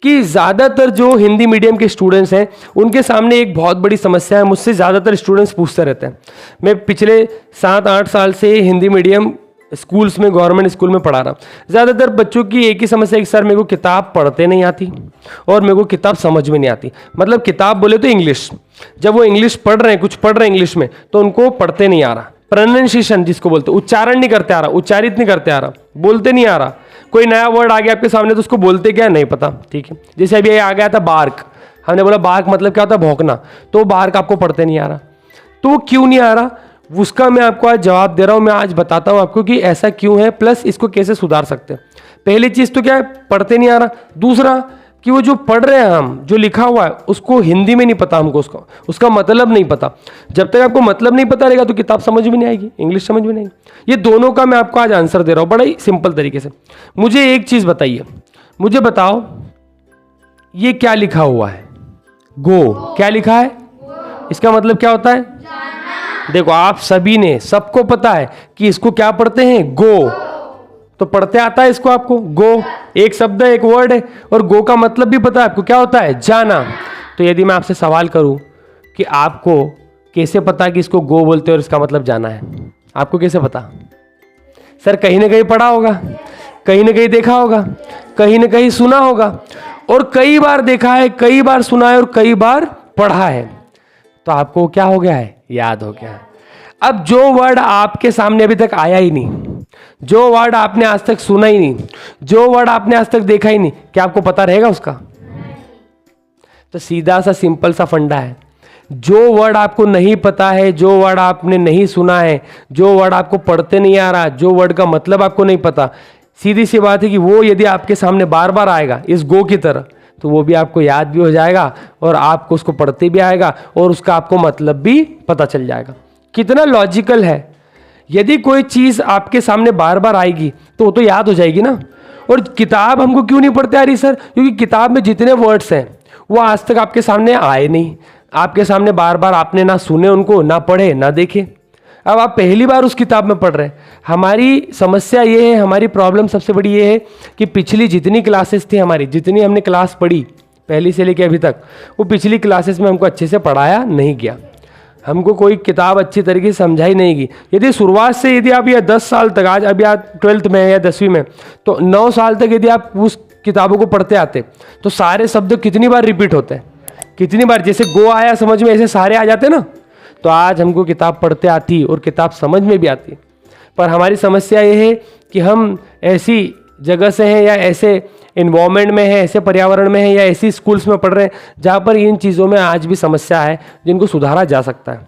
कि ज़्यादातर जो हिंदी मीडियम के स्टूडेंट्स हैं उनके सामने एक बहुत बड़ी समस्या है। मुझसे ज़्यादातर स्टूडेंट्स पूछते रहते हैं। मैं पिछले 7-8 साल से हिंदी मीडियम स्कूल्स में, गवर्नमेंट स्कूल में पढ़ा रहा हूँ। ज़्यादातर बच्चों की एक ही समस्या है कि सर मेरे को किताब पढ़ते नहीं आती और मेरे को किताब समझ में नहीं आती। मतलब किताब बोले तो इंग्लिश, जब वो इंग्लिश पढ़ रहे हैं, कुछ पढ़ रहे हैं इंग्लिश में, तो उनको पढ़ते नहीं आ रहा। प्रोनाउंसिएशन जिसको बोलते हैं, उच्चारण नहीं करते आ रहा, उच्चारित नहीं करते आ रहा, बोलते नहीं आ रहा। कोई नया वर्ड आ गया आपके सामने तो उसको बोलते क्या नहीं पता, ठीक है। जैसे अभी आ गया था बार्क, हमने बोला बार्क मतलब क्या होता है, भौंकना, तो बार्क आपको पढ़ते नहीं आ रहा। तो क्यों नहीं आ रहा, उसका मैं आपको आज जवाब दे रहा हूं। मैं आज बताता हूं आपको कि ऐसा क्यों है, प्लस इसको कैसे सुधार सकते हैं। पहली चीज तो क्या है, पढ़ते नहीं आ रहा। दूसरा कि वो जो पढ़ रहे हैं हम, जो लिखा हुआ है उसको हिंदी में नहीं पता हमको, उसका मतलब नहीं पता। जब तक आपको मतलब नहीं पता रहेगा तो किताब समझ में नहीं आएगी, इंग्लिश समझ में नहीं आएगी। ये दोनों का मैं आपको आज आंसर दे रहा हूं बड़ा ही सिंपल तरीके से। मुझे एक चीज बताइए, मुझे बताओ ये क्या लिखा हुआ है, गो, क्या लिखा है, इसका मतलब क्या होता है। देखो आप सभी ने, सबको पता है कि इसको क्या पढ़ते हैं, गो। तो पढ़ते आता है इसको आपको, गो एक शब्द है, एक वर्ड है, और गो का मतलब भी पता है आपको, क्या होता है, जाना। तो यदि मैं आपसे सवाल करूं कि आपको कैसे पता कि इसको गो बोलते हैं और इसका मतलब जाना है, आपको कैसे पता। सर कहीं ना कहीं पढ़ा होगा, कहीं ना कहीं देखा होगा, कहीं ना कहीं सुना होगा, और कई बार देखा है, कई बार सुना है और कई बार पढ़ा है। तो आपको क्या हो गया है, याद हो गया है। अब जो वर्ड आपके सामने अभी तक आया ही नहीं, जो वर्ड आपने आज तक सुना ही नहीं, जो वर्ड आपने आज तक देखा ही नहीं, क्या आपको पता रहेगा उसका। तो सीधा सा सिंपल सा फंडा है, जो वर्ड आपको नहीं पता है, जो वर्ड आपने नहीं सुना है, जो वर्ड आपको पढ़ते नहीं आ रहा, जो वर्ड का मतलब आपको नहीं पता, सीधी सी बात है कि वो यदि आपके सामने बार बार आएगा इस गो की तरह, तो वो भी आपको याद भी हो जाएगा और आपको उसको पढ़ते भी आएगा और उसका आपको मतलब भी पता चल जाएगा। कितना लॉजिकल है। यदि कोई चीज आपके सामने बार बार आएगी तो वो तो याद हो जाएगी ना। और किताब हमको क्यों नहीं पढ़ते आ रही सर, क्योंकि किताब में जितने वर्ड्स हैं वो आज तक आपके सामने आए नहीं, आपके सामने बार बार आपने ना सुने उनको, ना पढ़े, ना देखे। अब आप पहली बार उस किताब में पढ़ रहे हैं। हमारी समस्या ये है, हमारी प्रॉब्लम सबसे बड़ी ये है कि पिछली जितनी क्लासेस थी हमारी, जितनी हमने क्लास पढ़ी पहली से लेकर अभी तक, वो पिछली क्लासेस में हमको अच्छे से पढ़ाया नहीं गया, हमको कोई किताब अच्छी तरीके से समझाई नहीं गई। यदि शुरुआत से यदि आप ये 10 साल तक, आज अभी आप 12th में या 10वीं में, तो 9 साल तक यदि आप उस किताबों को पढ़ते आते तो सारे शब्द कितनी बार रिपीट होते हैं, कितनी बार, जैसे गो आया समझ में, ऐसे सारे आ जाते ना। तो आज हमको किताब पढ़ते आती और किताब समझ में भी आती। पर हमारी समस्या ये है कि हम ऐसी जगह से हैं या ऐसे इन्वायरमेंट में है, ऐसे पर्यावरण में है या ऐसी स्कूल्स में पढ़ रहे हैं जहाँ पर इन चीज़ों में आज भी समस्या है जिनको सुधारा जा सकता है।